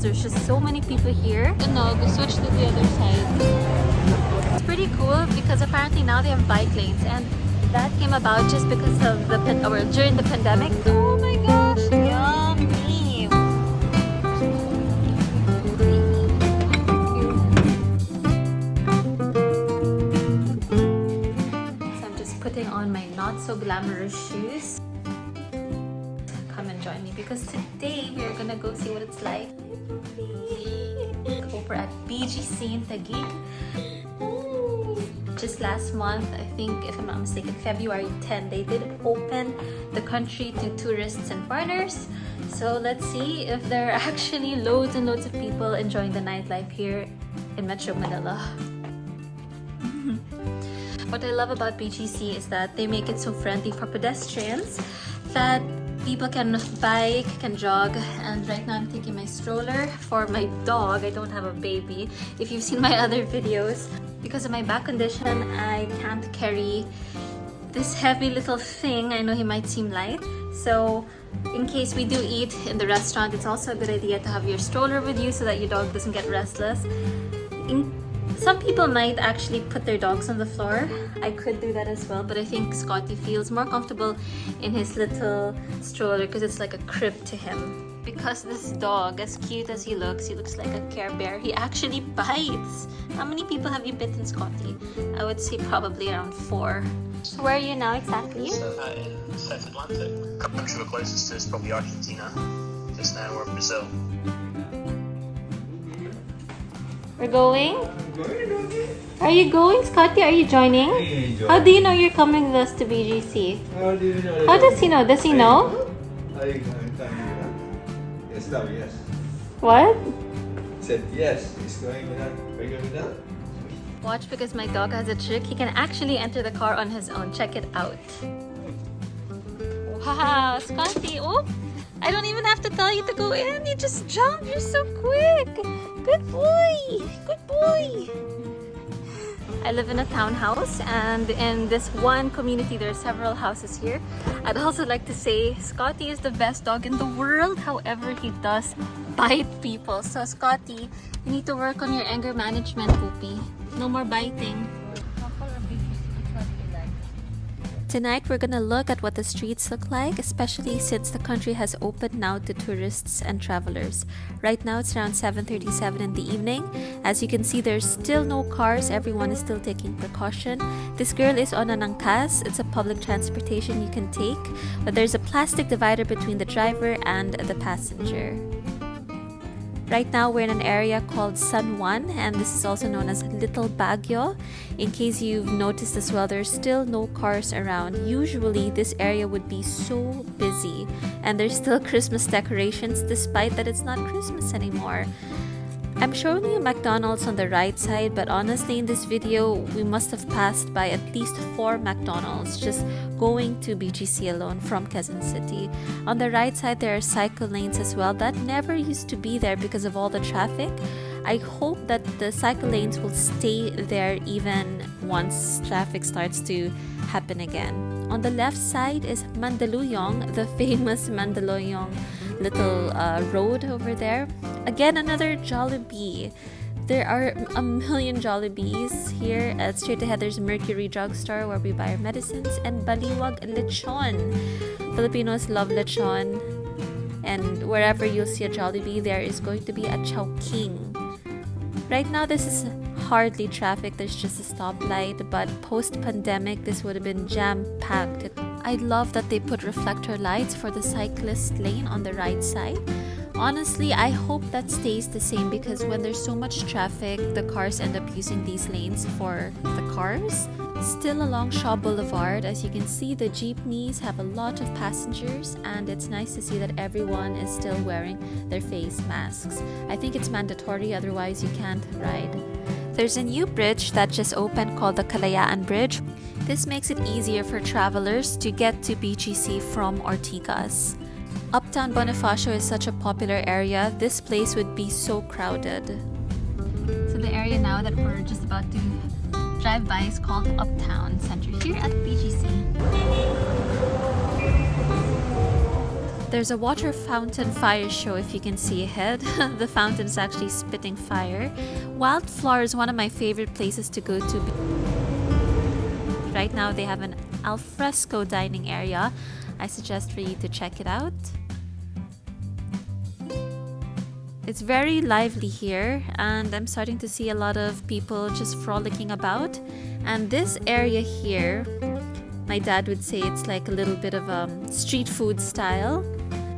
there's just so many people here. No, go switch to the other side. It's pretty cool because apparently now they have bike lanes, and that came about just because of during the pandemic. Oh my gosh, yummy! So I'm just putting on my not so glamorous shoes. Come and join me because today we're gonna go see what it's like over at BGC Taguig. Just last month, I think, if I'm not mistaken, February 10, they did open the country to tourists and foreigners. So let's see if there are actually loads and loads of people enjoying the nightlife here in Metro Manila. What I love about BGC is that they make it so friendly for pedestrians that people can bike, can jog, and right now I'm taking my stroller for my dog. I don't have a baby. If you've seen my other videos, because of my back condition, I can't carry this heavy little thing. I know he might seem light. So in case we do eat in the restaurant, it's also a good idea to have your stroller with you so that your dog doesn't get restless. Some people might actually put their dogs on the floor. I could do that as well, but I think Scotty feels more comfortable in his little stroller because it's like a crib to him. Because this dog, as cute as he looks like a Care Bear. He actually bites. How many people have you bitten, Scotty? I would say probably around 4. So where are you now exactly? In South Atlantic. I'm sure the closest to is probably Argentina. Just now we're Brazil. We're going? Are you going, Scotty? Are you joining? How do you know you're coming with us to BGC? How do you know? How does he know? Does he know? Yes, no, yes. What? Said yes. He's going with that. Are you going with that? Watch, because my dog has a trick. He can actually enter the car on his own. Check it out. Wow, Scotty. Oh, I don't even have to tell you to go in. You just jump. You're so quick. Good boy. Good boy. I live in a townhouse, and in this one community there are several houses here. I'd also like to say Scotty is the best dog in the world. However, he does bite people. So Scotty, you need to work on your anger management, Poopy. No more biting. Tonight we're gonna look at what the streets look like, especially since the country has opened now to tourists and travelers. Right now it's around 7:37 in the evening. As you can see, there's still no cars. Everyone is still taking precaution. This girl is on an angkas. It's a public transportation you can take, but there's a plastic divider between the driver and the passenger. Right now we're in an area called San Juan, and this is also known as Little Baguio. In case you've noticed as well, there's still no cars around. Usually this area would be so busy, and there's still Christmas decorations despite that it's not Christmas anymore. I'm showing you McDonald's on the right side, but honestly in this video we must have passed by at least 4 McDonald's just going to BGC alone from Quezon City. On the right side there are cycle lanes as well that never used to be there because of all the traffic. I hope that the cycle lanes will stay there even once traffic starts to happen again. On the left side is Mandaluyong, the famous Mandaluyong little road over there. Again, another Jollibee. There are a million Jollibees here. Straight ahead there's Mercury Drugstore where we buy our medicines, and Baliwag Lechon. Filipinos love lechon, and wherever you'll see a Jollibee there is going to be a Chowking. Right now this is hardly traffic, there's just a stoplight, but post-pandemic this would have been jam-packed. I love that they put reflector lights for the cyclist lane on the right side. Honestly, I hope that stays the same because when there's so much traffic, the cars end up using these lanes for the cars. Still along Shaw Boulevard, as you can see, the jeepneys have a lot of passengers, and it's nice to see that everyone is still wearing their face masks. I think it's mandatory, otherwise you can't ride. There's a new bridge that just opened called the Kalayaan Bridge. This makes it easier for travelers to get to BGC from Ortigas. Uptown Bonifacio is such a popular area. This place would be so crowded. So the area now that we're just about to drive by is called Uptown Center here at BGC. There's a water fountain fire show if you can see ahead. The fountain is actually spitting fire. Wildflower is one of my favorite places to go to. Right now they have an alfresco dining area. I suggest for you to check it out. It's very lively here, and I'm starting to see a lot of people just frolicking about. And this area here, my dad would say it's like a little bit of street food style.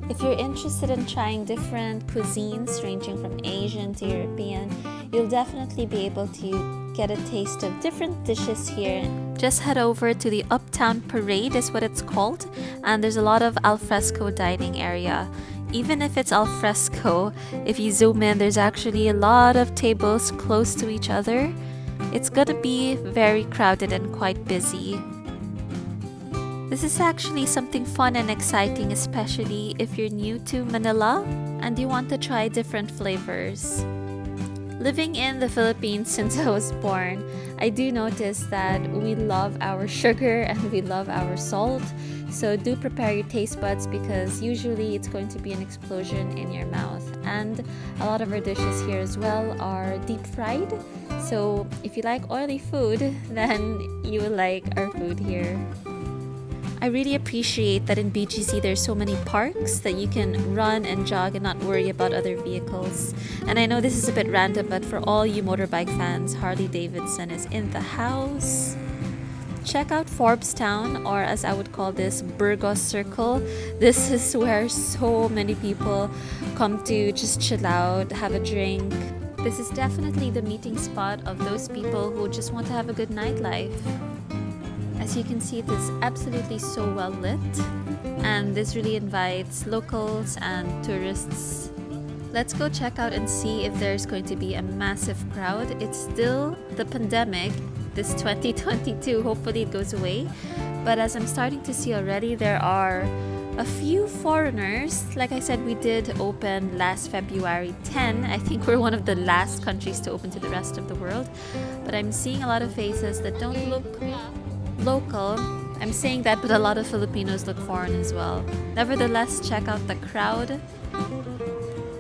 If you're interested in trying different cuisines ranging from Asian to European, you'll definitely be able to get a taste of different dishes here. Just head over to the Uptown Parade is what it's called, and there's a lot of alfresco dining area. Even if it's alfresco, if you zoom in, there's actually a lot of tables close to each other. It's gonna be very crowded and quite busy. This is actually something fun and exciting, especially if you're new to Manila and you want to try different flavors. Living in the Philippines since I was born, I do notice that we love our sugar and we love our salt. So do prepare your taste buds because usually it's going to be an explosion in your mouth. And a lot of our dishes here as well are deep fried. So if you like oily food, then you will like our food here. I really appreciate that in BGC there's so many parks that you can run and jog and not worry about other vehicles. And I know this is a bit random, but for all you motorbike fans, Harley Davidson is in the house. Check out Forbstown, or as I would call this, Burgos Circle. This is where so many people come to just chill out, have a drink. This is definitely the meeting spot of those people who just want to have a good nightlife. As you can see, it is absolutely so well lit, and this really invites locals and tourists. Let's go check out and see if there's going to be a massive crowd. It's still the pandemic, this 2022, hopefully it goes away. But as I'm starting to see already, there are a few foreigners. Like I said, we did open last February 10. I think we're one of the last countries to open to the rest of the world. But I'm seeing a lot of faces that don't look local. I'm saying that, but a lot of Filipinos look foreign as well. Nevertheless, check out the crowd.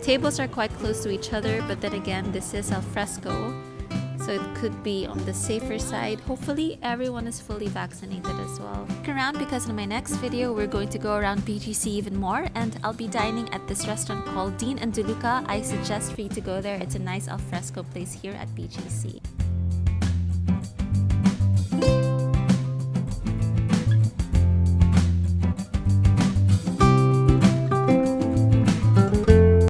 Tables are quite close to each other, but then again, this is al fresco, so it could be on the safer side. Hopefully, everyone is fully vaccinated as well. Stick around because in my next video, we're going to go around BGC even more, and I'll be dining at this restaurant called Dean and Deluca. I suggest for you to go there. It's a nice al fresco place here at BGC.